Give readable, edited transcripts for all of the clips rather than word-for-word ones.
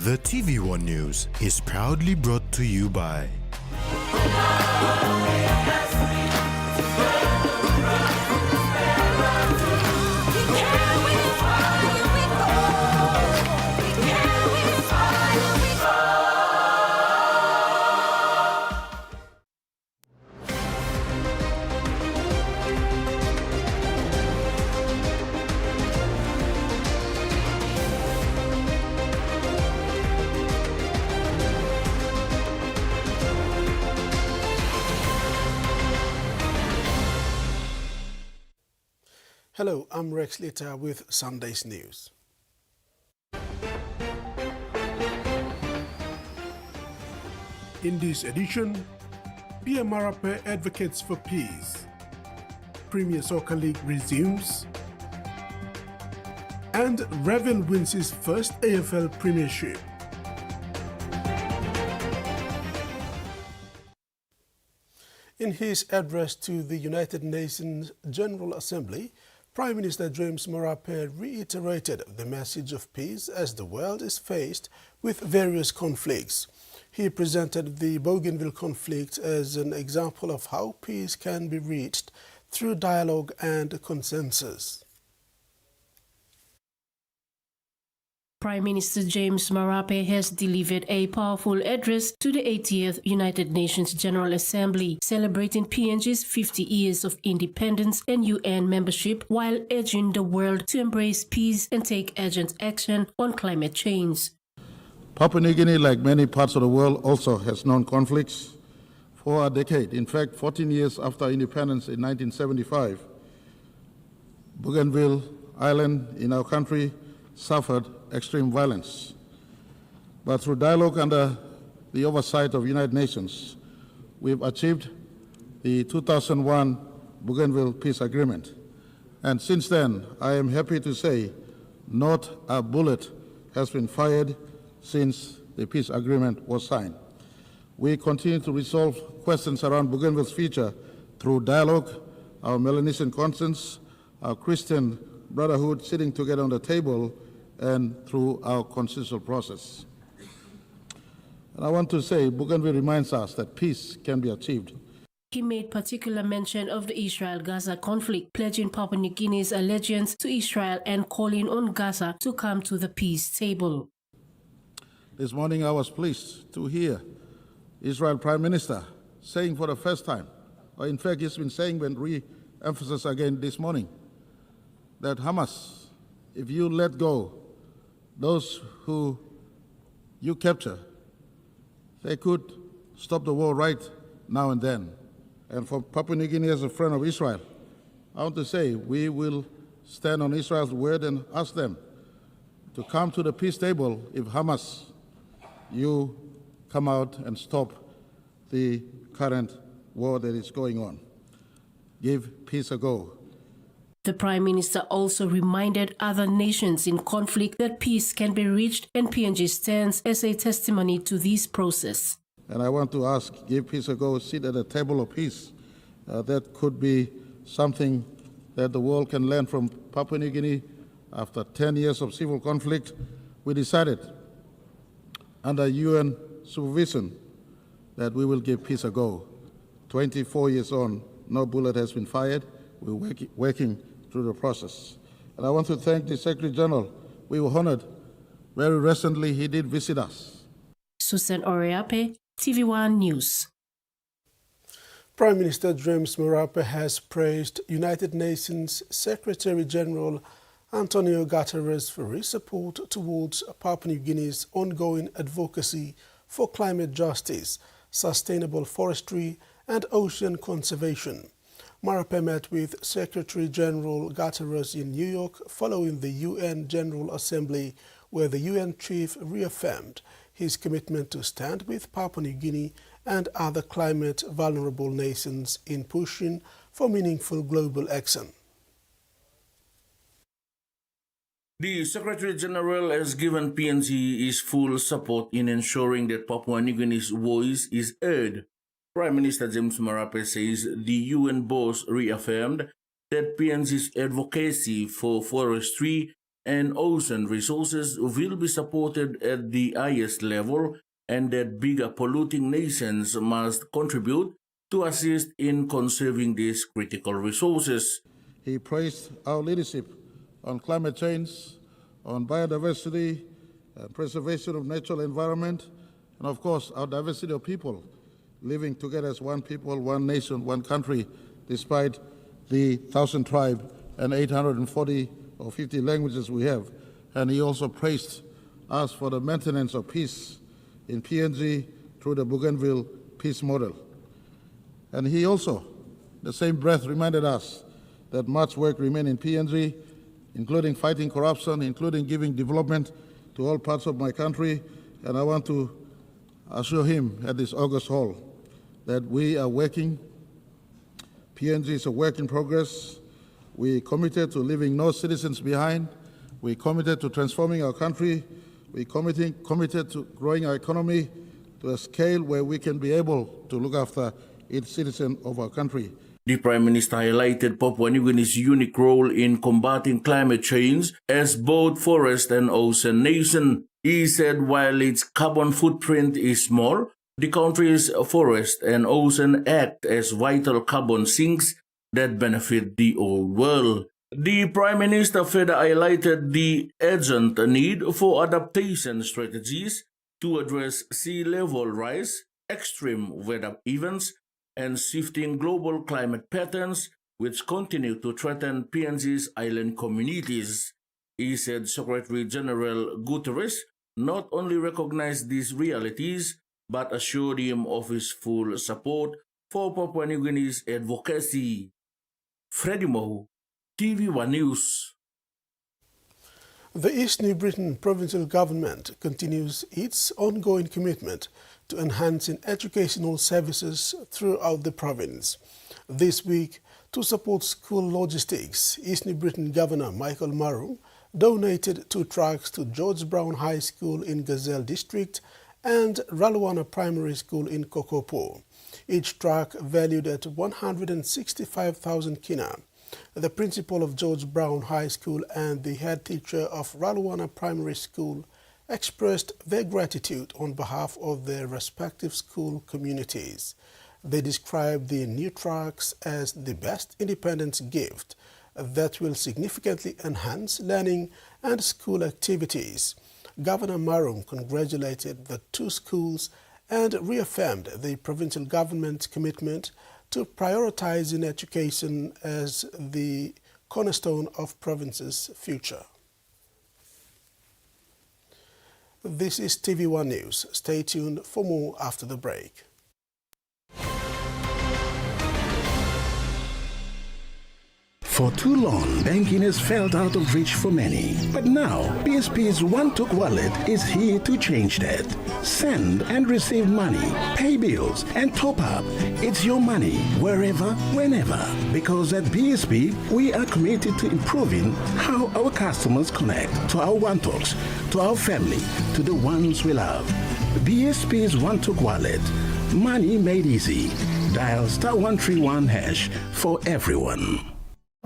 The TVWAN News is proudly brought to you by Hello, I'm Rex Litter with Sunday's News. In this edition, PM Marape advocates for peace. Premier Soccer League resumes. And Revel wins his first AFL Premiership. In his address to the United Nations General Assembly, Prime Minister James Marape reiterated the message of peace as the world is faced with various conflicts. He presented the Bougainville conflict as an example of how peace can be reached through dialogue and consensus. Prime Minister James Marape has delivered a powerful address to the 80th United Nations General Assembly, celebrating PNG's 50 years of independence and UN membership, while urging the world to embrace peace and take urgent action on climate change. Papua New Guinea, like many parts of the world, also has known conflicts for a decade. In fact, 14 years after independence in 1975, Bougainville Island in our country suffered extreme violence. But through dialogue under the oversight of United Nations, we've achieved the 2001 Bougainville Peace Agreement. And since then, I am happy to say not a bullet has been fired since the peace agreement was signed. We continue to resolve questions around Bougainville's future through dialogue, our Melanesian conscience, our Christian brotherhood sitting together on the table, and through our consensual process. And I want to say, Bougainville reminds us that peace can be achieved. He made particular mention of the Israel-Gaza conflict, pledging Papua New Guinea's allegiance to Israel and calling on Gaza to come to the peace table. This morning I was pleased to hear Israel Prime Minister saying for the first time, or in fact he's been saying when re-emphasis again this morning, that Hamas, if you let go those who you capture, they could stop the war right now and then. And for Papua New Guinea as a friend of Israel, I want to say we will stand on Israel's word and ask them to come to the peace table if Hamas, you come out and stop the current war that is going on. Give peace a go. The Prime Minister also reminded other nations in conflict that peace can be reached, and PNG stands as a testimony to this process. And I want to ask, give peace a go, sit at a table of peace. That could be something that the world can learn from Papua New Guinea. After 10 years of civil conflict, we decided under UN supervision that we will give peace a go. 24 years on, no bullet has been fired. We're working through the process. And I want to thank the Secretary General. We were honored. Very recently, he did visit us. Susan Oriape, TVWAN News. Prime Minister James Marape has praised United Nations Secretary General Antonio Guterres for his support towards Papua New Guinea's ongoing advocacy for climate justice, sustainable forestry, and ocean conservation. Marape met with Secretary General Guterres in New York following the UN General Assembly, where the UN chief reaffirmed his commitment to stand with Papua New Guinea and other climate-vulnerable nations in pushing for meaningful global action. The Secretary General has given PNG his full support in ensuring that Papua New Guinea's voice is heard. Prime Minister James Marape says the UN boss reaffirmed that PNG's advocacy for forestry and ocean resources will be supported at the highest level and that bigger polluting nations must contribute to assist in conserving these critical resources. He praised our leadership on climate change, on biodiversity, preservation of natural environment, and of course our diversity of people living together as one people, one nation, one country, despite the 1,000 tribes and 840 or 50 languages we have. And he also praised us for the maintenance of peace in PNG through the Bougainville peace model. And he also, the same breath, reminded us that much work remains in PNG, including fighting corruption, including giving development to all parts of my country. And I want to assure him at this August Hall that we are working. PNG is a work in progress. We committed to leaving no citizens behind. We committed to transforming our country. We committed to growing our economy to a scale where we can be able to look after each citizen of our country. The Prime Minister highlighted Papua New Guinea's unique role in combating climate change as both forest and ocean nation. He said while its carbon footprint is small, the country's forest and ocean act as vital carbon sinks that benefit the whole world. The Prime Minister further highlighted the urgent need for adaptation strategies to address sea level rise, extreme weather events, and shifting global climate patterns which continue to threaten PNG's island communities. He said Secretary General Guterres not only recognized these realities but assured him of his full support for Papua New Guinea's advocacy. Freddie Mohu, TVWAN News. The East New Britain Provincial Government continues its ongoing commitment to enhancing educational services throughout the province. This week, to support school logistics, East New Britain Governor Michael Marum donated 2 trucks to George Brown High School in Gazelle District and Raluana Primary School in Kokopo, each truck valued at 165,000 kina. The principal of George Brown High School and the head teacher of Raluana Primary School expressed their gratitude on behalf of their respective school communities. They described the new trucks as the best independence gift that will significantly enhance learning and school activities. Governor Marum congratulated the 2 schools and reaffirmed the provincial government's commitment to prioritizing education as the cornerstone of province's future. This is TV1 News. Stay tuned for more after the break. For too long, banking has felt out of reach for many. But now, BSP's One-Took Wallet is here to change that. Send and receive money, pay bills, and top up. It's your money, wherever, whenever. Because at BSP, we are committed to improving how our customers connect to our One-Talks, to our family, to the ones we love. BSP's One-Took Wallet. Money made easy. Dial *131# for everyone.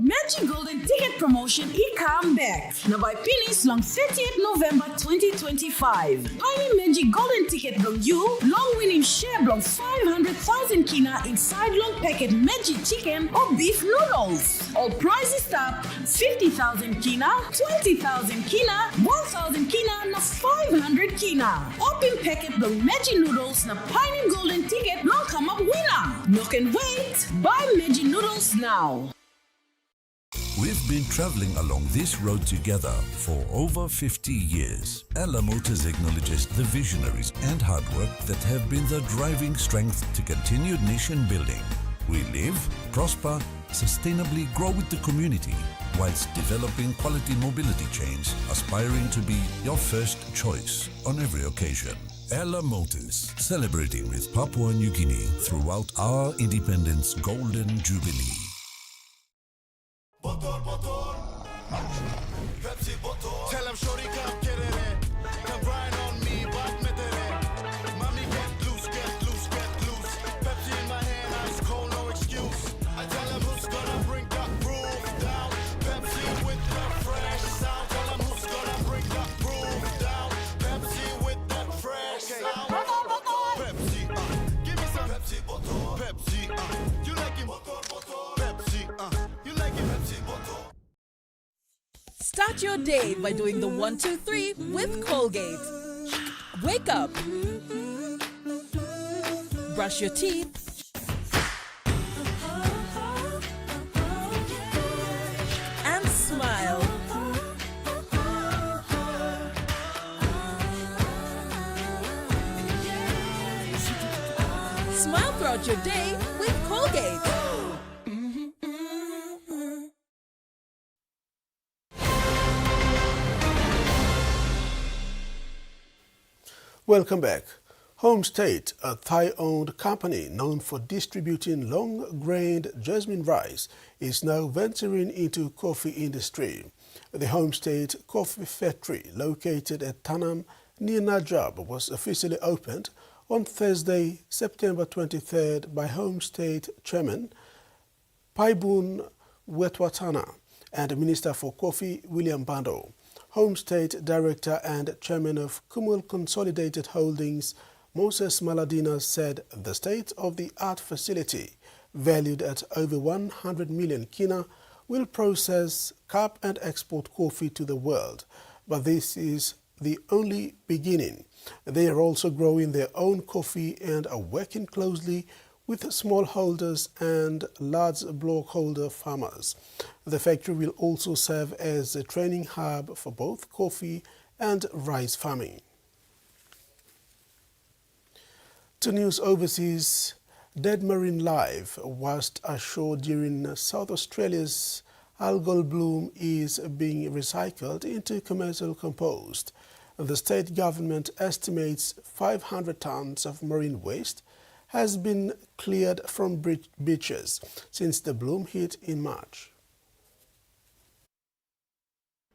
Magic Golden Ticket Promotion e-come back. Now by Pinis long 30th November 2025. Tiny Magic Golden Ticket long you, long winning share long 500,000 kina inside long packet Magic Chicken or beef noodles. All prizes start 50,000 kina, 20,000 kina, 1,000 kina, na 500 kina. Open packet long Magic Noodles na Tiny Golden Ticket long come up winner. No can wait. Buy Magic Noodles now. We've been traveling along this road together for over 50 years. Ella Motors acknowledges the visionaries and hard work that have been the driving strength to continued nation building. We live, prosper, sustainably grow with the community, whilst developing quality mobility chains, aspiring to be your first choice on every occasion. Ella Motors, celebrating with Papua New Guinea throughout our independence golden jubilee. Tell him shorty come get it in. Come grind on me, but mommy get loose, get loose, get loose. Pepsi in my hand, ice cold, no excuse. I tell him who's gonna bring the roof down. Pepsi with the fresh sound. Tell him who's Pepsi, give me some Pepsi bottle. Pepsi, you like it? Pepsi, you like it? Pepsi bottle. Start your day by doing the 1, 2, 3 with Colgate. Wake up. Brush your teeth. And smile. Smile throughout your day with Colgate. Welcome back. Home State, a Thai-owned company known for distributing long-grained jasmine rice, is now venturing into coffee industry. The Home State Coffee Factory, located at Tanam near Najab, was officially opened on Thursday, September 23rd by Home State Chairman Paibun Wetwatana and Minister for Coffee William Bando. Home State Director and Chairman of Kumul Consolidated Holdings, Moses Maladina, said the state-of-the-art facility, valued at over 100 million kina, will process, cup and export coffee to the world. But this is the only beginning. They are also growing their own coffee and are working closely with smallholders and large blockholder farmers. The factory will also serve as a training hub for both coffee and rice farming. To news overseas, dead marine life washed ashore during South Australia's algal bloom is being recycled into commercial compost. The state government estimates 500 tons of marine waste has been cleared from beaches since the bloom hit in March.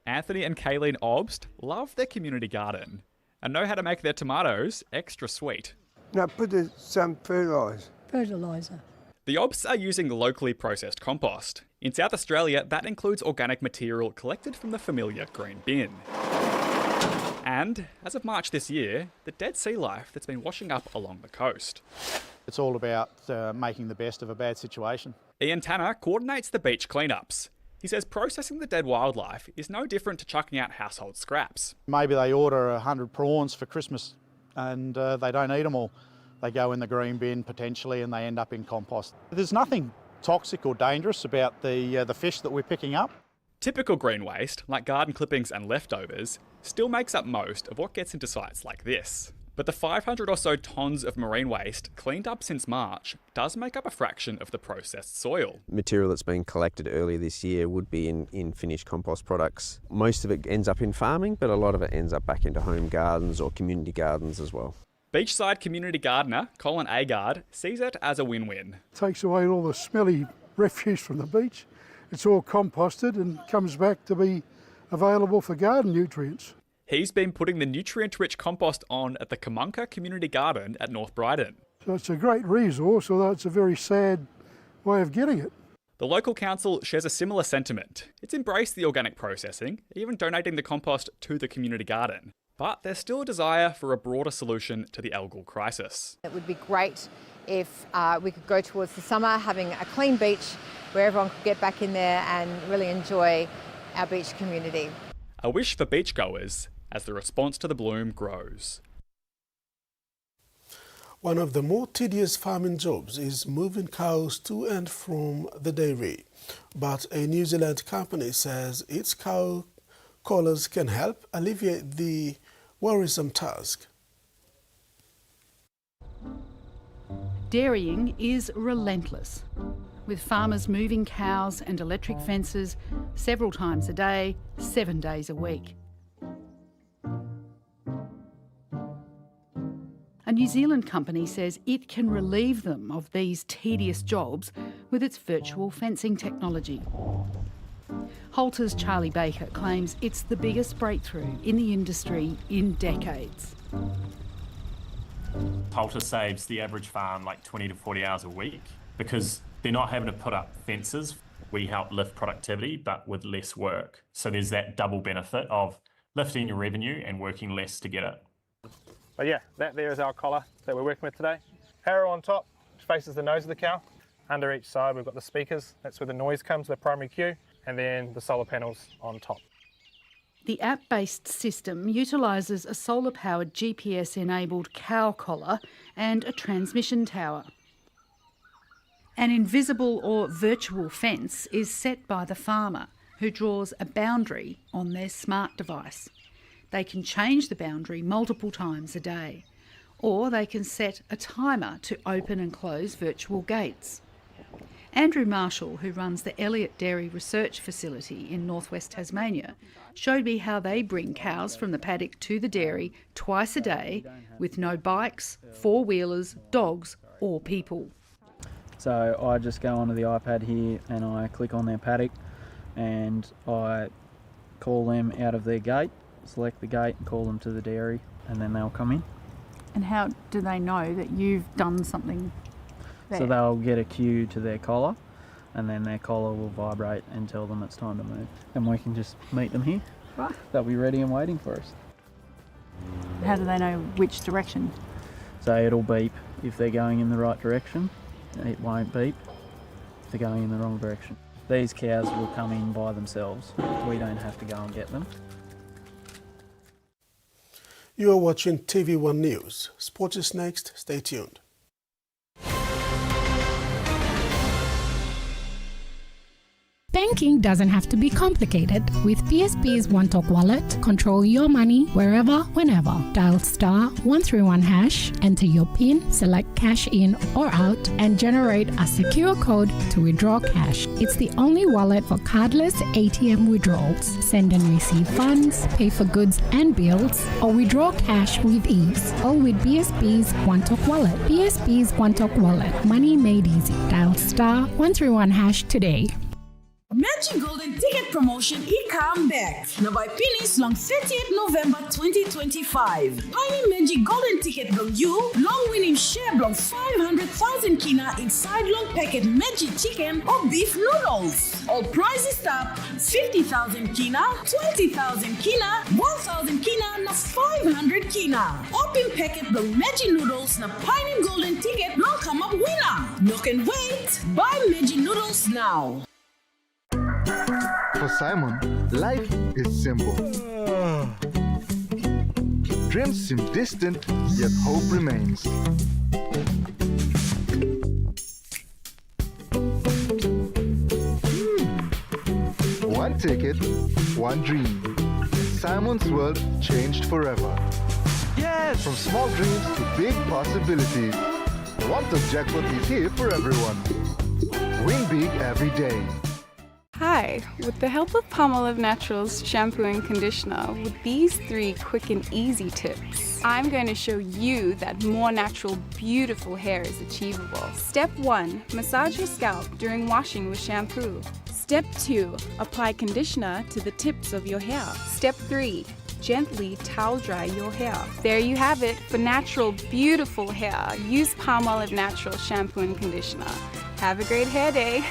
Anthony and Kayleen Obst love their community garden and know how to make their tomatoes extra sweet. Now put some fertiliser. The Obsts are using locally processed compost. In South Australia, that includes organic material collected from the familiar green bin. And, as of March this year, the dead sea life that's been washing up along the coast. It's all about making the best of a bad situation. Ian Tanner coordinates the beach cleanups. He says processing the dead wildlife is no different to chucking out household scraps. Maybe they order 100 prawns for Christmas and they don't eat them all. They go in the green bin potentially and they end up in compost. There's nothing toxic or dangerous about the fish that we're picking up. Typical green waste, like garden clippings and leftovers, still makes up most of what gets into sites like this. But the 500 or so tonnes of marine waste cleaned up since March does make up a fraction of the processed soil. Material that's been collected earlier this year would be in finished compost products. Most of it ends up in farming, but a lot of it ends up back into home gardens or community gardens as well. Beachside community gardener Colin Agard sees it as a win-win. Takes away all the smelly refuse from the beach. It's all composted and comes back to be available for garden nutrients. He's been putting the nutrient-rich compost on at the Kamunka Community Garden at North Brighton. So it's a great resource, although it's a very sad way of getting it. The local council shares a similar sentiment. It's embraced the organic processing, even donating the compost to the community garden. But there's still a desire for a broader solution to the algal crisis. It would be great if we could go towards the summer having a clean beach where everyone could get back in there and really enjoy our beach community. A wish for beachgoers as the response to the bloom grows. One of the more tedious farming jobs is moving cows to and from the dairy. But a New Zealand company says its cow collars can help alleviate the worrisome task. Dairying is relentless, with farmers moving cows and electric fences several times a day, 7 days a week. A New Zealand company says it can relieve them of these tedious jobs with its virtual fencing technology. Holter's Charlie Baker claims it's the biggest breakthrough in the industry in decades. Holter saves the average farm like 20 to 40 hours a week because they're not having to put up fences. We help lift productivity, but with less work. So there's that double benefit of lifting your revenue and working less to get it. But yeah, that there is our collar that we're working with today. Harrow on top, which faces the nose of the cow. Under each side we've got the speakers, that's where the noise comes, the primary cue, and then the solar panels on top. The app-based system utilises a solar-powered GPS-enabled cow collar and a transmission tower. An invisible or virtual fence is set by the farmer, who draws a boundary on their smart device. They can change the boundary multiple times a day, or they can set a timer to open and close virtual gates. Andrew Marshall, who runs the Elliott Dairy Research Facility in northwest Tasmania, showed me how they bring cows from the paddock to the dairy twice a day with no bikes, four-wheelers, dogs or people. So I just go onto the iPad here and I click on their paddock and I call them out of their gate, select the gate and call them to the dairy, and then they'll come in. And how do they know that you've done something there? So they'll get a cue to their collar, and then their collar will vibrate and tell them it's time to move. And we can just meet them here. Right. They'll be ready and waiting for us. How do they know which direction? So it'll beep if they're going in the right direction. It won't beep if they're going in the wrong direction. These cows will come in by themselves. We don't have to go and get them. You are watching TVWAN News. Sports is next. Stay tuned. Banking doesn't have to be complicated. With PSP's One Talk Wallet, control your money wherever, whenever. Dial *131#, enter your PIN, select cash in or out, and generate a secure code to withdraw cash. It's the only wallet for cardless ATM withdrawals. Send and receive funds, pay for goods and bills, or withdraw cash with ease. All with PSP's One Talk Wallet. PSP's One Talk Wallet. Money made easy. Dial *131# today. Magic Golden Ticket Promotion come back. Na by Pinis long 30th November 2025. Tiny Magic Golden Ticket belong you, long winning share belong 500,000 kina inside long packet magic chicken or beef noodles. All prizes start 50,000 kina, 20,000 kina, 1,000 kina, na 500 kina. Open packet belong magic noodles na Tiny Golden Ticket long come up winner. No can wait. Buy magic noodles now. For Simon, life is simple. Dreams seem distant, yet hope remains. One ticket, one dream. Simon's world changed forever. Yes! From small dreams to big possibilities. One Talk Jackpot is here for everyone. Win big every day. Hi, with the help of Palmolive Naturals shampoo and conditioner, with these 3 quick and easy tips, I'm going to show you that more natural, beautiful hair is achievable. Step 1, massage your scalp during washing with shampoo. Step 2, apply conditioner to the tips of your hair. Step 3, gently towel dry your hair. There you have it. For natural, beautiful hair, use Palmolive Naturals shampoo and conditioner. Have a great hair day.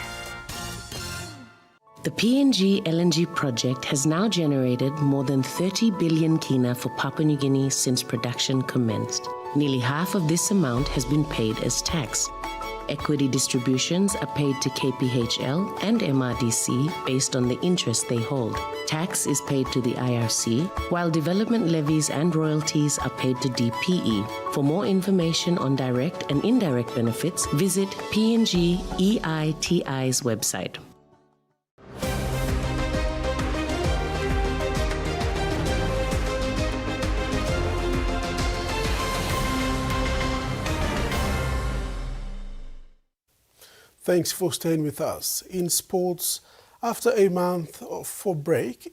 The PNG LNG project has now generated more than 30 billion kina for Papua New Guinea since production commenced. Nearly half of this amount has been paid as tax. Equity distributions are paid to KPHL and MRDC based on the interest they hold. Tax is paid to the IRC, while development levies and royalties are paid to DPE. For more information on direct and indirect benefits, visit PNG EITI's website. Thanks for staying with us. In sports, after a month break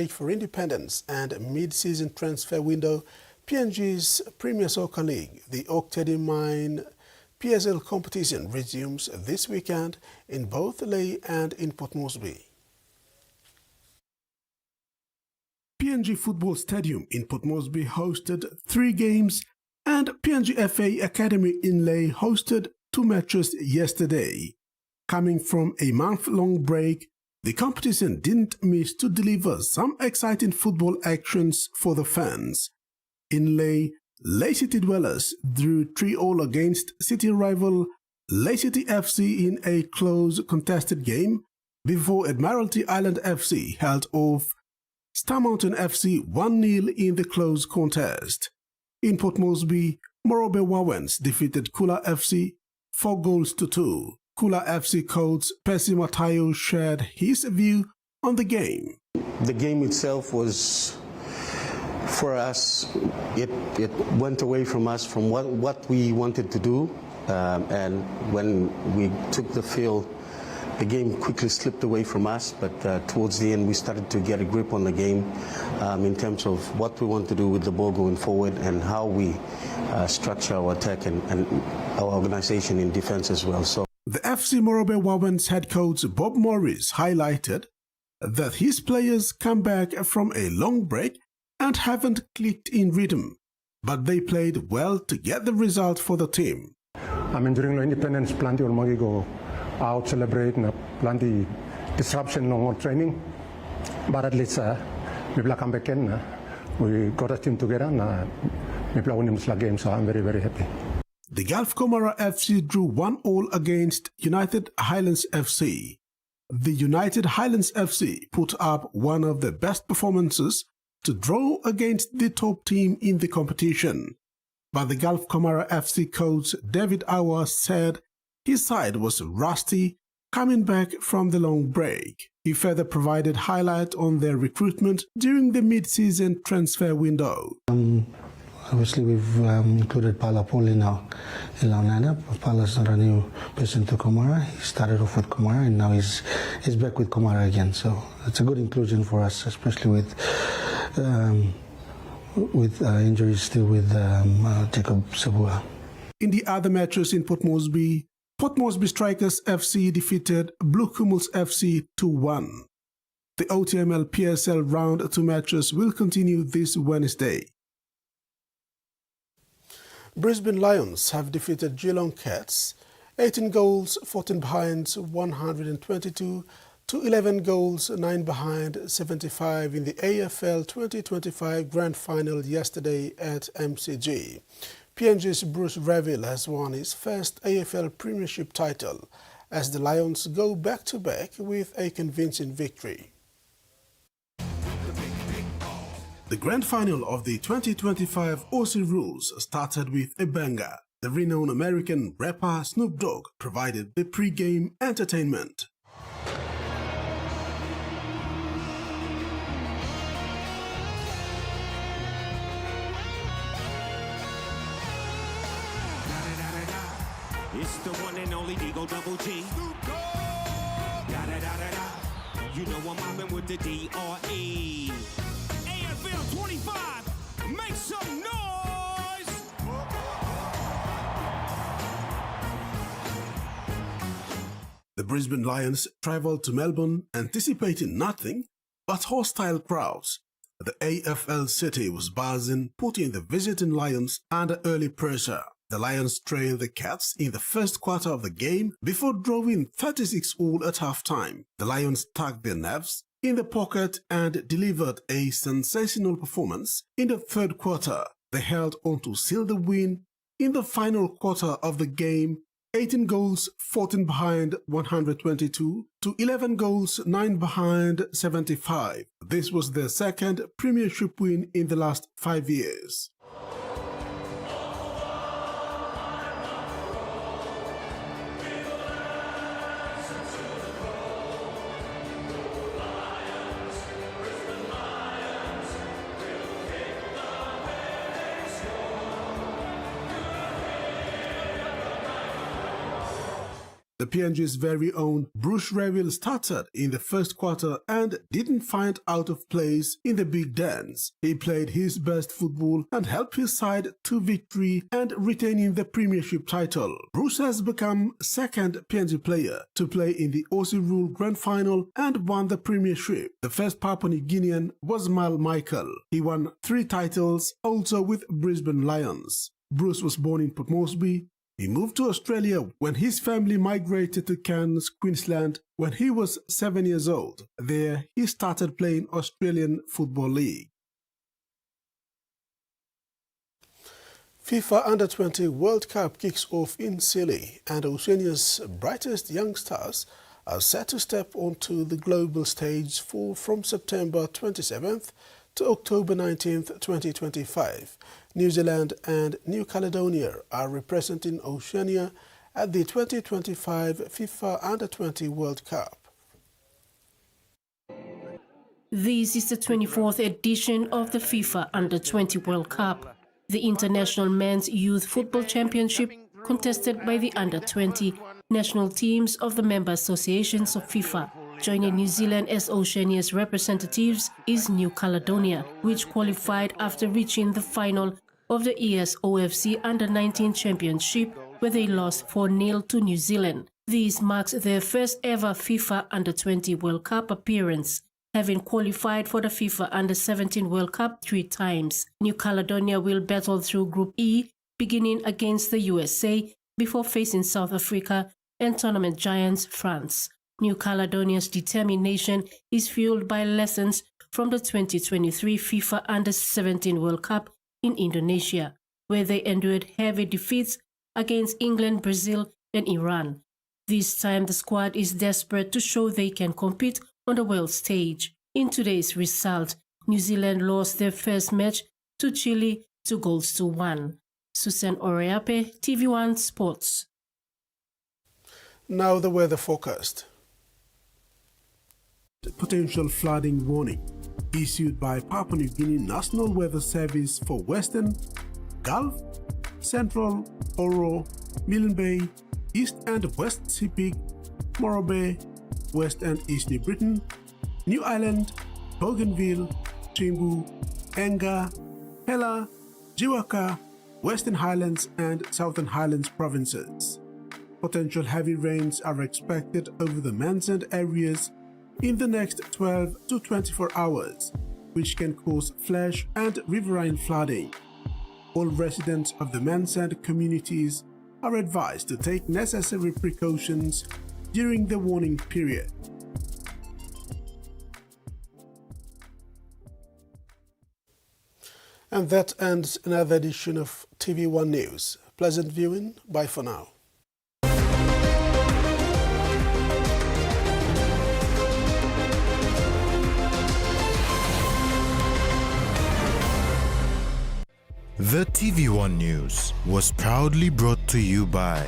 for independence and mid-season transfer window, PNG's Premier Soccer League, the Octady Mine PSL competition, resumes this weekend in both Lae and in Port Moresby. PNG Football Stadium in Port Moresby hosted 3 games, and PNG FA Academy in Lae hosted 2 matches yesterday. Coming from a month-long break, the competition didn't miss to deliver some exciting football actions for the fans. In Lae, Lae City Dwellers drew 3-3 against city rival Lae City FC in a close contested game before Admiralty Island FC held off Star Mountain FC 1-0 in the close contest. In Port Moresby, Marape Wawens defeated Kula FC 4-2. Kula FC coach Percy Matayo shared his view on the game. The game itself was, for us, it went away from us from what we wanted to do, and when we took the field, the game quickly slipped away from us, but towards the end we started to get a grip on the game in terms of what we want to do with the ball going forward and how we structure our attack and our organization in defense as well. So the FC Marape Wawens head coach Bob Morris highlighted that his players come back from a long break and haven't clicked in rhythm, but they played well to get the result for the team. I mean, during the independence, plenty of money go out celebrating, plenty disruption on training, but at least we come back in. We got a team together and we play winning this game, so I'm very, very happy. The Gulf Comara FC drew 1-1 against United Highlands FC. The United Highlands FC put up one of their best performances to draw against the top team in the competition. But the Gulf Comara FC coach David Awa said his side was rusty coming back from the long break. He further provided highlight on their recruitment during the mid-season transfer window. Obviously, we've included Pala Paul in our lineup. Pala's not a new person to Comara. He started off with Comara and now he's back with Comara again. So it's a good inclusion for us, especially with injuries still with Jacob Sabua. In the other matches in Port Moresby Strikers FC defeated Blue Cumulus FC 2-1. The OTML PSL round 2 matches will continue this Wednesday. Brisbane Lions have defeated Geelong Cats 18 goals, 14 behind, 122 to 11 goals, 9 behind, 75 in the AFL 2025 Grand Final yesterday at MCG. PNG's Bruce Reville has won his first AFL Premiership title as the Lions go back-to-back with a convincing victory. The Grand Final of the 2025 Aussie Rules started with a banger. The renowned American rapper Snoop Dogg provided the pre-game entertainment. It's the one and only Digo Double G. Da-da-da-da-da. You know I'm mobbing with the D-R-E. AFL 25, make some noise! The Brisbane Lions travelled to Melbourne anticipating nothing but hostile crowds. The AFL city was buzzing, putting the visiting Lions under early pressure. The Lions trailed the Cats in the first quarter of the game before drawing 36-all at halftime. The Lions tucked their nerves in the pocket and delivered a sensational performance in the third quarter. They held on to seal the win in the final quarter of the game, 18 goals, 14 behind, 122 to 11 goals, 9 behind, 75. This was their second premiership win in the last 5 years. The PNG's very own Bruce Reville started in the first quarter and didn't find out of place in the big dance. He played his best football and helped his side to victory and retaining the premiership title. Bruce has become second PNG player to play in the Aussie Rule Grand Final and won the premiership. The first Papua New Guinean was Mal Michael. He won 3 titles, also with Brisbane Lions. Bruce was born in Port Moresby. He moved to Australia when his family migrated to Cairns, Queensland when he was 7 years old. There, he started playing Australian Football League. FIFA Under-20 World Cup kicks off in Chile, and Oceania's brightest young stars are set to step onto the global stage from September 27th to October 19th, 2025. New Zealand and New Caledonia are representing Oceania at the 2025 FIFA Under-20 World Cup. This is the 24th edition of the FIFA Under-20 World Cup, the international men's youth football championship contested by the Under-20 national teams of the member associations of FIFA. Joining New Zealand as Oceania's representatives is New Caledonia, which qualified after reaching the final of the ESOFC Under-19 Championship, where they lost 4-0 to New Zealand. This marks their first ever FIFA Under-20 World Cup appearance, having qualified for the FIFA Under-17 World Cup 3 times. New Caledonia will battle through Group E, beginning against the USA before facing South Africa and tournament giants France. New Caledonia's determination is fueled by lessons from the 2023 FIFA Under-17 World Cup in Indonesia, where they endured heavy defeats against England, Brazil, and Iran. This time the squad is desperate to show they can compete on the world stage. In today's result, New Zealand lost their first match to Chile 2-1. Susan Oreape, TVWAN Sports. Now the weather forecast. Potential flooding warning issued by Papua New Guinea National Weather Service for Western, Gulf, Central, Oro, Milne Bay, East and West Sepik, Marape, West and East New Britain, New Ireland, Bougainville, Chimbu, Enga, Hela, Jiwaka, Western Highlands and Southern Highlands provinces. Potential heavy rains are expected over the Mansand areas in the next 12 to 24 hours, which can cause flash and riverine flooding. All residents of the Mansand communities are advised to take necessary precautions during the warning period. And that ends another edition of TV1 News. Pleasant viewing. Bye for now. The TV1 News was proudly brought to you by